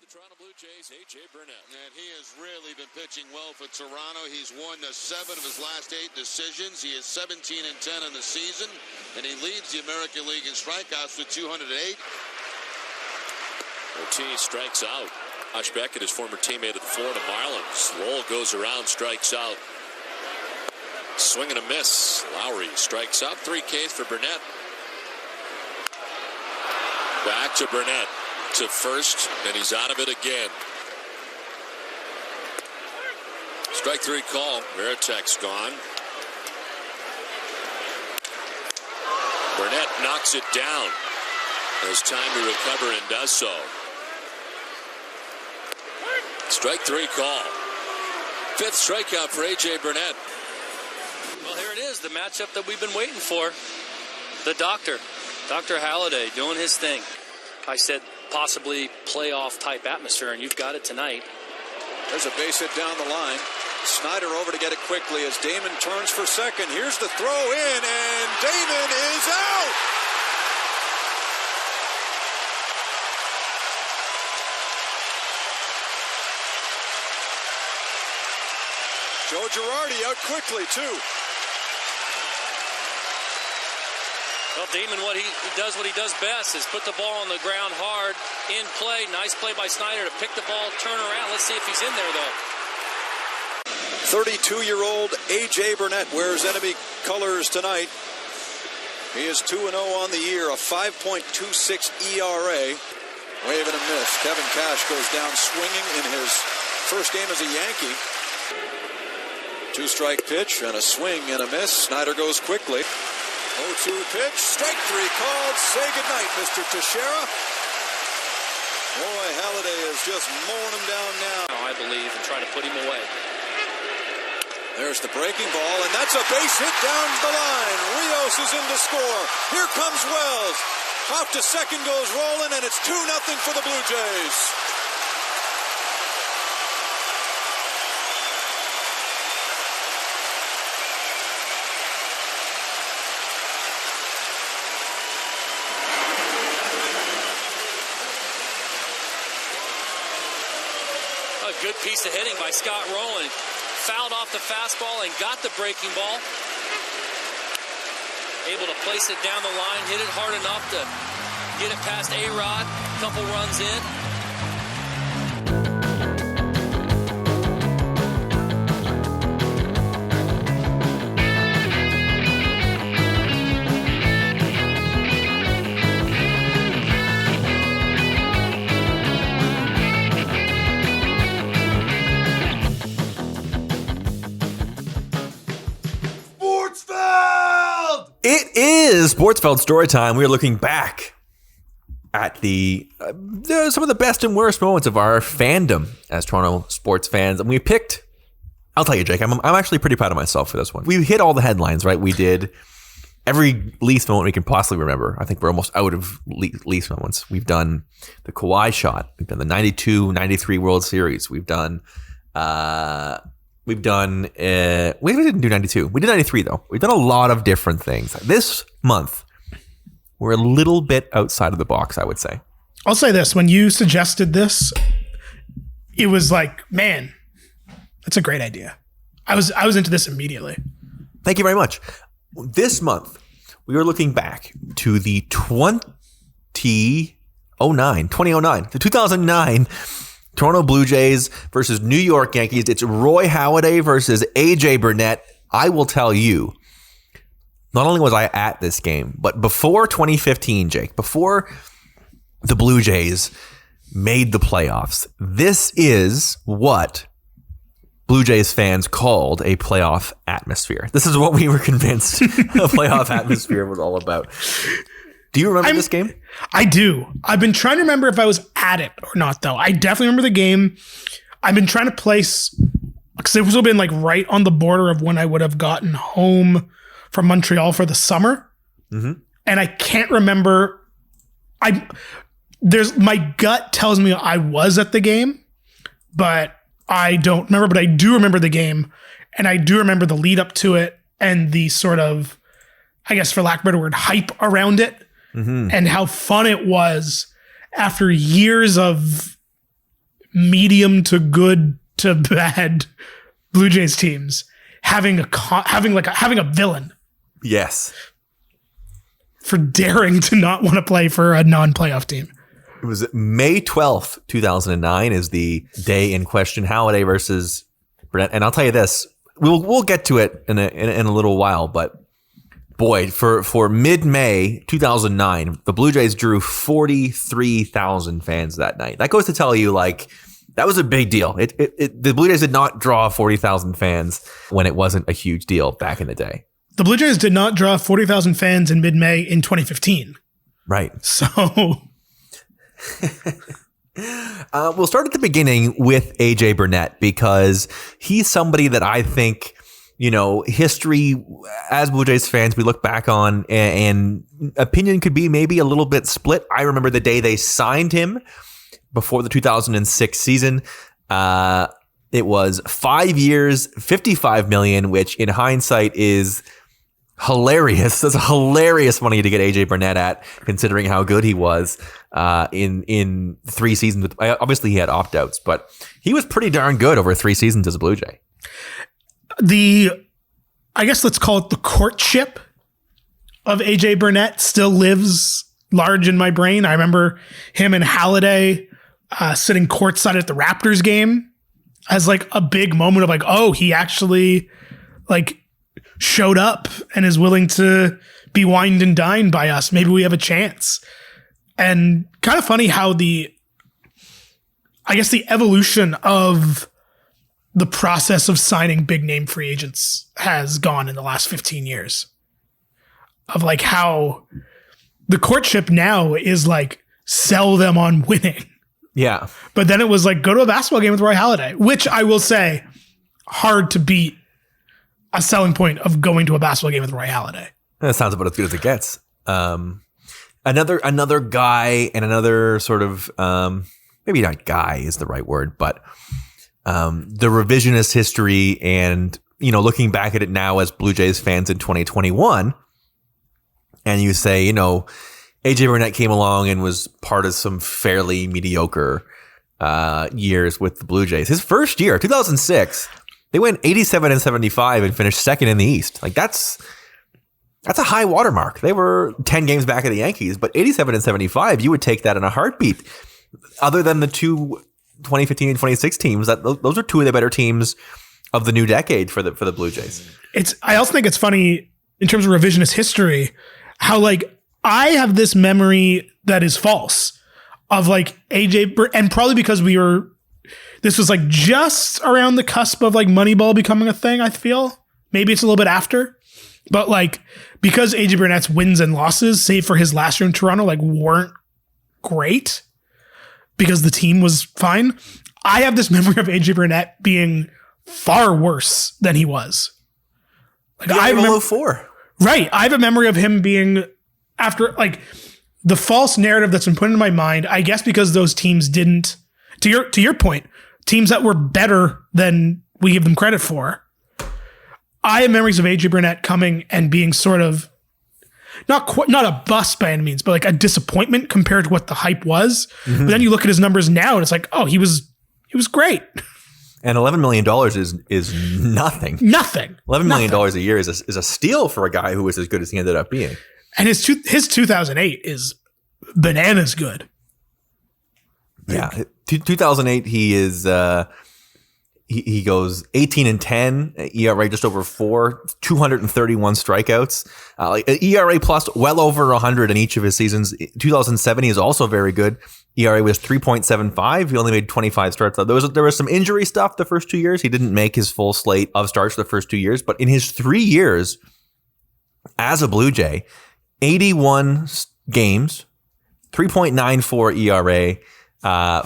Toronto Blue Jays, AJ Burnett. And he has really been pitching well for Toronto. He's won 7 of his last 8 decisions. He is 17-10 in the season, and he leads the American League in strikeouts with 208. Ortiz strikes out. Josh Beckett, his former teammate of the Florida Marlins. Lowell goes around, strikes out. Swing and a miss. Lowry strikes out. 3 Ks for Burnett. Back to Burnett. To first, and he's out of it again. Strike 3 call. Veritek's gone. Burnett knocks it down. There's time to recover and does so. Strike 3 call. 5th strikeout for AJ Burnett. Well, here it is, the matchup that we've been waiting for. The Dr. Halladay doing his thing. I said possibly playoff type atmosphere, and you've got it tonight. There's a base hit down the line. Snyder over to get it quickly as Damon turns for second. Here's the throw in, and Damon is out. Joe Girardi out quickly, too. Well, Damon, what he does best is put the ball on the ground hard, in play. Nice play by Snyder to pick the ball, turn around. Let's see if he's in there, though. 32-year-old AJ Burnett wears enemy colors tonight. He is 2-0 on the year, a 5.26 ERA. Wave and a miss. Kevin Cash goes down swinging in his first game as a Yankee. 2-strike pitch and a swing and a miss. Snyder goes quickly. 0-2 pitch, strike 3 called. Say goodnight, Mr. Teixeira. Boy, Halladay is just mowing him down now. I believe, and try to put him away. There's the breaking ball, and that's a base hit down the line. Rios is in to score. Here comes Wells. Off to second goes Roland, and it's 2-0 for the Blue Jays. A good piece of hitting by Scott Rowland. Fouled off the fastball and got the breaking ball. Able to place it down the line, hit it hard enough to get it past A-Rod. Couple runs in. It is Sportsfeld Storytime. We are looking back at some of the best and worst moments of our fandom as Toronto sports fans. And we picked, I'll tell you, Jake, I'm actually pretty proud of myself for this one. We hit all the headlines, right? We did every Leafs moment we can possibly remember. I think we're almost out of Leafs moments. We've done the Kawhi shot. We've done the 92-93 World Series. We didn't do 92. We did 93 though. We've done a lot of different things. This month, we're a little bit outside of the box, I would say. I'll say this. When you suggested this, it was like, man, that's a great idea. I was into this immediately. Thank you very much. This month, we are looking back to the 2009, the 2009 Toronto Blue Jays versus New York Yankees. It's Roy Halladay versus AJ Burnett. I will tell you, not only was I at this game, but before 2015, Jake, before the Blue Jays made the playoffs, this is what Blue Jays fans called a playoff atmosphere. This is what we were convinced a playoff atmosphere was all about. Do you remember this game? I do. I've been trying to remember if I was at it or not, though. I definitely remember the game. I've been trying to place, because it would have been like right on the border of when I would have gotten home from Montreal for the summer. Mm-hmm. And I can't remember. My gut tells me I was at the game, but I don't remember. But I do remember the game, and I do remember the lead up to it and the sort of, I guess for lack of a better word, hype around it. Mm-hmm. And how fun it was after years of medium to good to bad Blue Jays teams having a villain. Yes. For daring to not want to play for a non-playoff team. It was May 12th, 2009 is the day in question. Halladay versus Burnett. And I'll tell you this, we'll get to it in a little while, but boy, for mid-May 2009, the Blue Jays drew 43,000 fans that night. That goes to tell you, like, that was a big deal. The Blue Jays did not draw 40,000 fans when it wasn't a huge deal back in the day. The Blue Jays did not draw 40,000 fans in mid-May in 2015. Right. So we'll start at the beginning with AJ Burnett, because he's somebody that I think, history as Blue Jays fans, we look back on and opinion could be maybe a little bit split. I remember the day they signed him before the 2006 season. It was 5 years, $55 million, which in hindsight is hilarious. That's hilarious money to get AJ Burnett at, considering how good he was in 3 seasons. Obviously, he had opt-outs, but he was pretty darn good over 3 seasons as a Blue Jay. I guess let's call it the courtship of AJ Burnett still lives large in my brain. I remember him and Halladay sitting courtside at the Raptors game as like a big moment of like, oh, he actually like showed up and is willing to be wined and dined by us. Maybe we have a chance. And kind of funny how the evolution of the process of signing big name free agents has gone in the last 15 years, of like how the courtship now is like sell them on winning. Yeah. But then it was like, go to a basketball game with Roy Halladay, which I will say hard to beat a selling point of going to a basketball game with Roy Halladay. That sounds about as good as it gets. Another guy and another sort of, maybe not guy is the right word, but the revisionist history and, looking back at it now as Blue Jays fans in 2021, and you say, AJ Burnett came along and was part of some fairly mediocre years with the Blue Jays. His first year, 2006, they went 87-75 and finished second in the East. Like that's a high watermark. They were 10 games back of the Yankees, but 87-75, you would take that in a heartbeat. Other than the two 2015 and 26 teams, those are two of the better teams of the new decade for the Blue Jays. I also think it's funny in terms of revisionist history, how like I have this memory that is false of like AJ, and probably because this was like just around the cusp of like Moneyball becoming a thing. I feel maybe it's a little bit after, but like because AJ Burnett's wins and losses, save for his last year in Toronto, like weren't great because the team was fine. I have this memory of AJ Burnett being far worse than he was. Like I remember 4. Right. I have a memory of him being after like the false narrative that's been put into my mind, I guess because those teams didn't, to your point, teams that were better than we give them credit for. I have memories of AJ Burnett coming and being sort of not a bust by any means, but like a disappointment compared to what the hype was. Mm-hmm. But then you look at his numbers now and it's like, oh, he was great. And $11 million is nothing. Nothing. $11 million a year is a steal for a guy who was as good as he ended up being. And his 2008 is bananas good. Yeah, 2008 he is he goes 18-10, ERA just over 4, 231 strikeouts, ERA plus well over 100 in each of his seasons. 2007 he is also very good. ERA was 3.75. He only made 25 starts. There was some injury stuff the first 2 years. He didn't make his full slate of starts the first 2 years, but in his 3 years as a Blue Jay, 81 games, 3.94 ERA,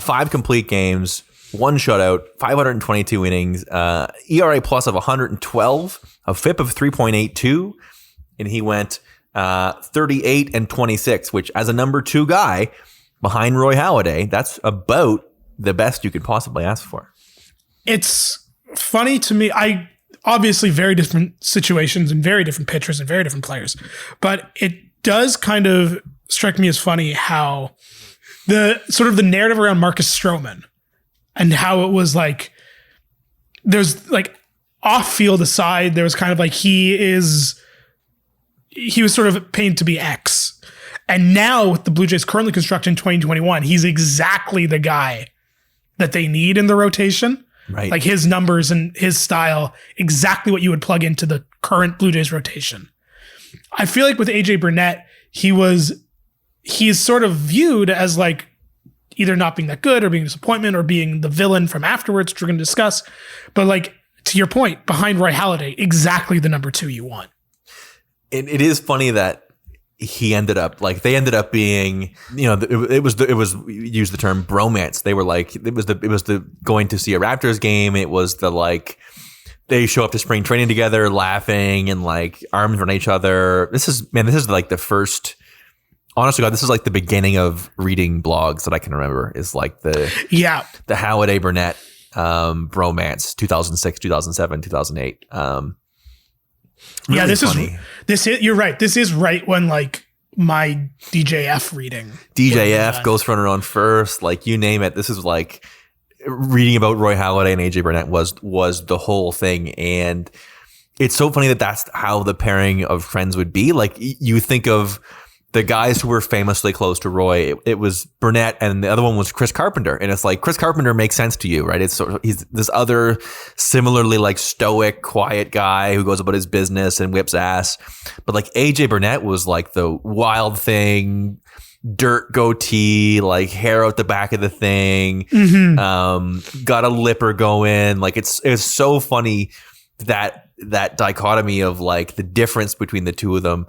5 complete games, 1 shutout, 522 innings, ERA plus of 112, a FIP of 3.82, and he went 38-26, which as a number 2 guy behind Roy Halladay, that's about the best you could possibly ask for. It's funny to me. Obviously very different situations and very different pitchers and very different players, but it does kind of strike me as funny how the sort of the narrative around Marcus Stroman and how it was like, there's like off field aside, there was kind of like, he was sort of painted to be X. And now with the Blue Jays currently constructed in 2021, he's exactly the guy that they need in the rotation. Right. Like his numbers and his style, exactly what you would plug into the current Blue Jays rotation. I feel like with AJ Burnett, he's sort of viewed as like either not being that good or being a disappointment or being the villain from afterwards, which we're going to discuss. But like, to your point, behind Roy Halladay, exactly the number 2 you want. It is funny that they ended up being, it was use the term bromance. They were like, it was the going to see a Raptors game. It was the like, they show up to spring training together, laughing and like arms around each other. This is like the first, honestly, God, this is like the beginning of reading blogs that I can remember, is like the Halladay Burnett bromance, 2006, 2007, 2008. Really you're right. This is right when like my DJF reading. DJF, Ghost Runner on First, like you name it. This is like reading about Roy Halladay and AJ Burnett was the whole thing. And it's so funny that that's how the pairing of friends would be. Like you think of the guys who were famously close to Roy, it was Burnett and the other one was Chris Carpenter. And it's like, Chris Carpenter makes sense to you, right? It's sort of, he's this other similarly like stoic, quiet guy who goes about his business and whips ass. But like AJ Burnett was like the wild thing, dirt goatee, like hair out the back of the thing, got a lipper going. Like it's so funny that dichotomy of like the difference between the two of them.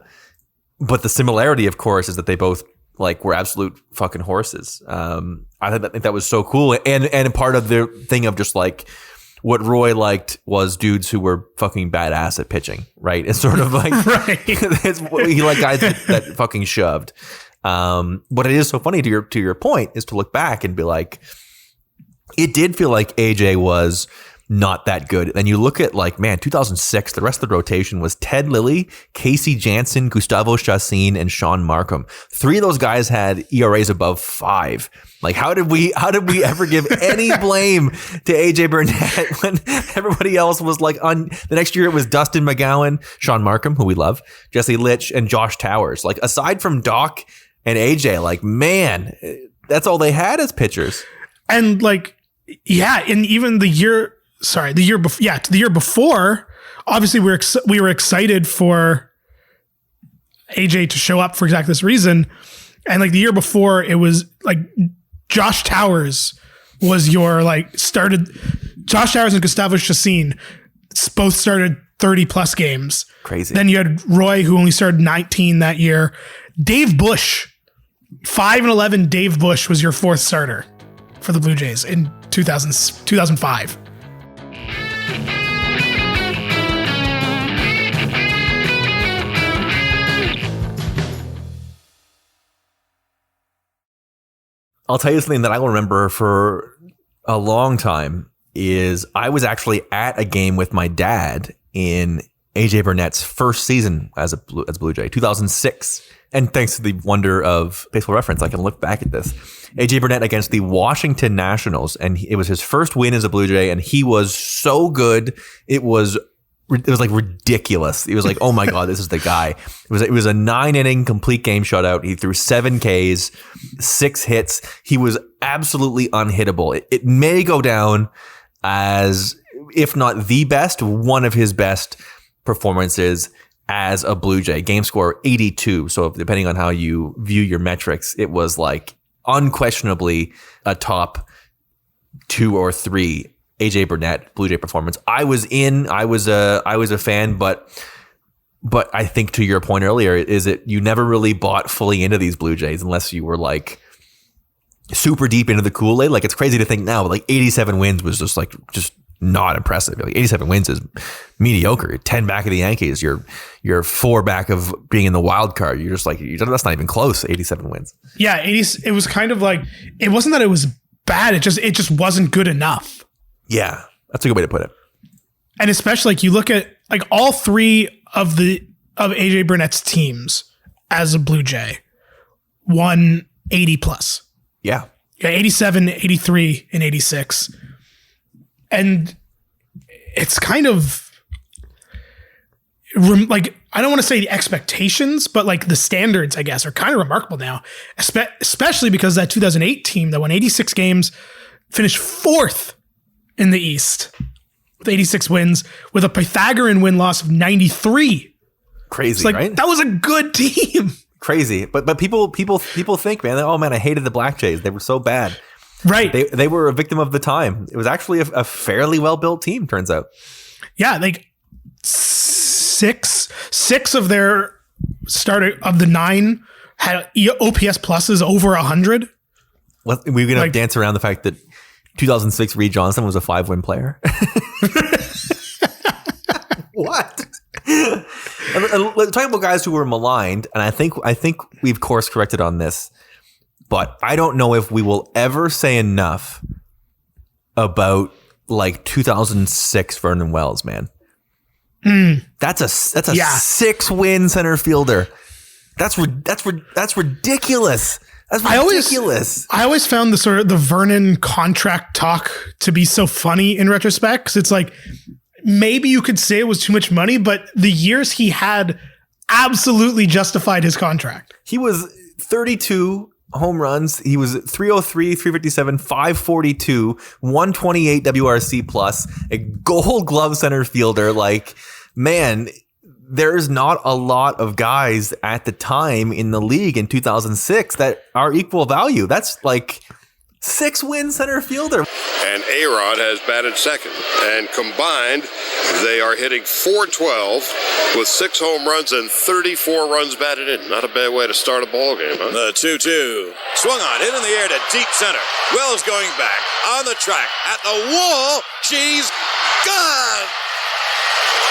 But the similarity, of course, is that they both like were absolute fucking horses. I think that was so cool, and part of the thing of just like what Roy liked was dudes who were fucking badass at pitching, right? It's sort of like he liked guys that fucking shoved. But it is so funny to your point is to look back and be like, it did feel like AJ was not that good. And you look at like, man, 2006, the rest of the rotation was Ted Lilly, Casey Janssen, Gustavo Chacin, and Sean Markham. 3 of those guys had ERAs above 5. Like, how did we ever give any blame to AJ Burnett when everybody else was like on the next year? It was Dustin McGowan, Sean Markham, who we love, Jesse Litch, and Josh Towers. Like, aside from Doc and AJ, like, man, that's all they had as pitchers. And like, yeah, and even the year before, obviously we were excited for AJ to show up for exactly this reason. And like the year before, it was like Josh Towers was your like Josh Towers and Gustavo Chacin both started 30 plus games. Crazy. Then you had Roy, who only started 19 that year. Dave Bush, 5-11. Dave Bush was your 4th starter for the Blue Jays in 2005. I'll tell you something that I will remember for a long time is I was actually at a game with my dad in AJ Burnett's first season as Blue Jay, 2006. And thanks to the wonder of Baseball Reference, I can look back at this. AJ Burnett against the Washington Nationals, and it was his first win as a Blue Jay, and he was so good. It was like ridiculous. It was like, oh my God, this is the guy. It was a 9-inning complete game shutout. He threw 7 Ks, 6 hits. He was absolutely unhittable. It may go down as, if not the best, one of his best performances as a Blue Jay. Game score 82. So depending on how you view your metrics, it was like unquestionably a top 2 or 3 AJ Burnett Blue Jay performance. I was a fan, but I think to your point earlier is that you never really bought fully into these Blue Jays unless you were like super deep into the Kool-Aid. Like, it's crazy to think now, but like 87 wins was just not impressive. Like 87 wins is mediocre. You're 10 back of the Yankees. You're 4 back of being in the wild card. You're just like, that's not even close. 87 wins. Yeah, it was kind of like, it wasn't that it was bad. It just wasn't good enough. Yeah, that's a good way to put it. And especially like you look at like all 3 of AJ Burnett's teams as a Blue Jay won 80 plus. Yeah. Yeah, 87, 83, and 86. And it's kind of like, I don't want to say the expectations, but like the standards, I guess, are kind of remarkable now, especially because that 2008 team that won 86 games finished 4th in the East with 86 wins with a Pythagorean win-loss of 93. Crazy, like, right? That was a good team. Crazy. But people think, man, oh man, I hated the Black Jays. They were so bad. Right. They were a victim of the time. It was actually a fairly well-built team, turns out. Yeah, like six of their starter of the 9 had OPS pluses over 100. We're going to dance around the fact that 2006 Reed Johnson was a 5-win player. What? Talking about guys who were maligned, and I think we've course corrected on this, but I don't know if we will ever say enough about like 2006 Vernon Wells, man. That's a 6-win center fielder. That's ridiculous. That's ridiculous. I always found the Vernon contract talk to be so funny in retrospect, because it's like, maybe you could say it was too much money, but the years he had absolutely justified his contract. He was 32 home runs. He was 303, 357, 542, 128 WRC plus, a Gold Glove center fielder. Like, man, there's not a lot of guys at the time in the league in 2006 that are equal value. That's like 6-win center fielder. And A-Rod has batted second. And combined, they are hitting .412 with 6 home runs and 34 runs batted in. Not a bad way to start a ball game, huh? The 2-2. Swung on, hit in the air to deep center. Wells going back, on the track, at the wall. She's gone!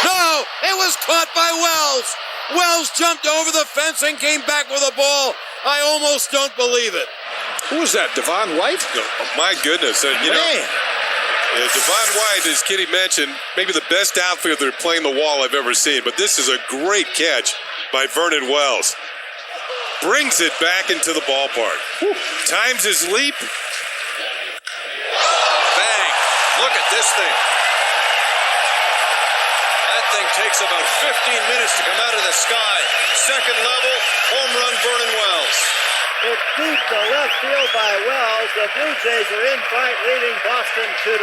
No, it was caught by Wells. Wells jumped over the fence and came back with a ball. I almost don't believe it. Who was that, Devon White? Oh, my goodness. You know, Devon White, as Kitty mentioned, maybe the best outfielder playing the wall I've ever seen. But this is a great catch by Vernon Wells. Brings it back into the ballpark. Whew. Times his leap. Bang. Look at this thing. That thing takes about 15 minutes to come out of the sky. Second level, home run Vernon Wells. It's deep to left field by Wells. The Blue Jays are in front, leading Boston 2-1.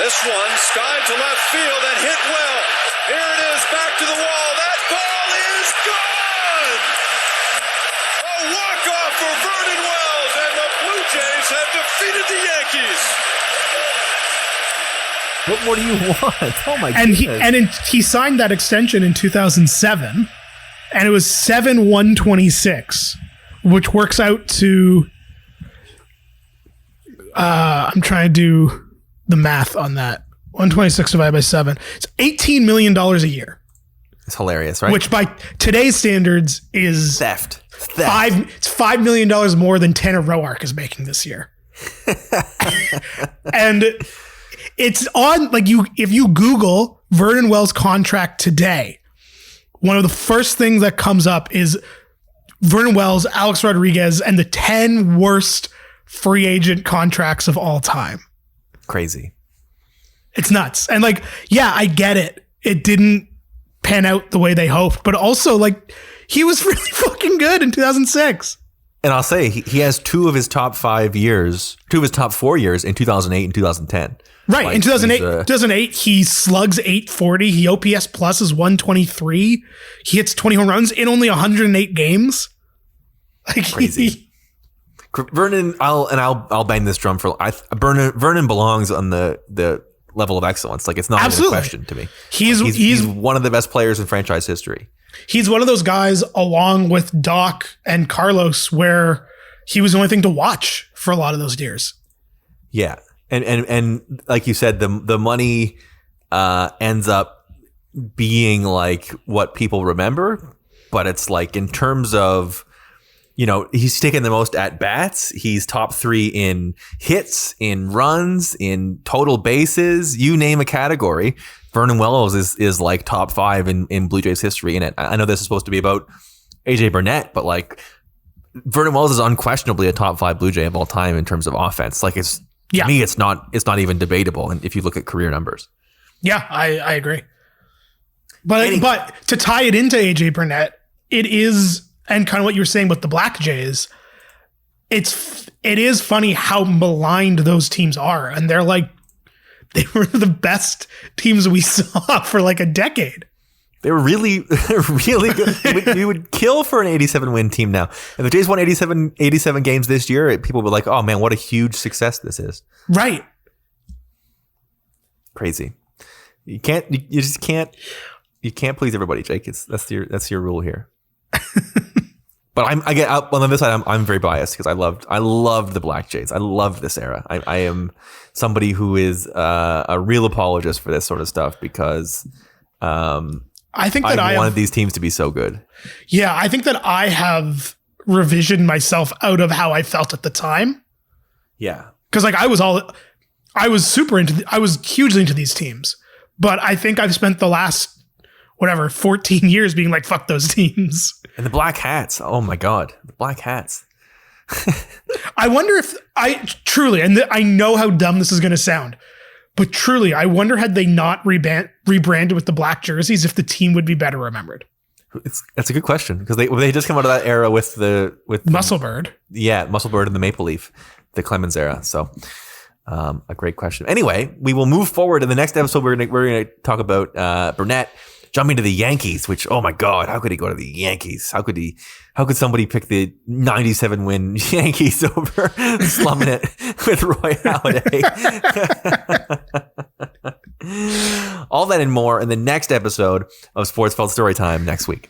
This one skied to left field and hit well. Here it is, back to the wall. That ball is gone! A walk-off for Vernon Wells, and the Blue Jays have defeated the Yankees. What more do you want? Oh my goodness. He signed that extension in 2007. And it was 7/126, which works out to, I'm trying to do the math on that. 126 divided by 7. It's $18 million a year. It's hilarious, right? Which by today's standards is theft. It's $5 million more than Tanner Roark is making this year. And it's on, like, if you Google Vernon Wells contract today, one of the first things that comes up is Vernon Wells, Alex Rodriguez, and the 10 worst free agent contracts of all time. Crazy. It's nuts. And like, yeah, I get it. It didn't pan out the way they hoped, but also like he was really fucking good in 2006. And I'll say he has 2 of his top 4 years in 2008 and 2010. Right. Like, in 2008, he slugs 840. He OPS plus is 123. He hits 20 home runs in only 108 games. Like, crazy. Vernon, I'll bang this drum for Vernon belongs on the level of excellence. Like, it's not even a question to me. He's one of the best players in franchise history. He's one of those guys, along with Doc and Carlos, where he was the only thing to watch for a lot of those years. Yeah. And like you said, the money ends up being like what people remember, but it's like in terms of, you know, he's taken the most at bats. He's top 3 in hits, in runs, in total bases. You name a category. Vernon Wells is like top 5 in Blue Jays history. And I know this is supposed to be about AJ Burnett, but like Vernon Wells is unquestionably a top 5 Blue Jay of all time in terms of offense. Like to me, it's not even debatable. And if you look at career numbers. Yeah, I agree. But to tie it into AJ Burnett, it is, and kind of what you were saying with the Black Jays, it is funny how maligned those teams are. And they were the best teams we saw for like a decade. They were really good. We would kill for an 87 win team now. If the Jays won 87 games this year, people would be like, oh man, what a huge success this is. Right. Crazy. You just can't please everybody, Jake. That's your rule here. But on this side, I'm very biased because I loved the Black Jays. I loved this era. I am somebody who is a real apologist for this sort of stuff because I think that I wanted these teams to be so good. Yeah, I think that I have revisioned myself out of how I felt at the time. Yeah, because like I was hugely into these teams, but I think I've spent the last 14 years being like, fuck those teams. And the black hats. Oh my God. The black hats. I wonder if I know how dumb this is going to sound, but truly, I wonder had they not rebranded with the black jerseys, if the team would be better remembered. That's a good question because they just come out of that era with Musselbird. Musselbird and the Maple Leaf, the Clemens era. So a great question. Anyway, we will move forward in the next episode. We're going to talk about Burnett jumping to the Yankees, which, oh my God, how could he go to the Yankees? How could somebody pick the 97 win Yankees over slumming it with Roy Halladay? All that and more in the next episode of Sportsfeld Storytime next week.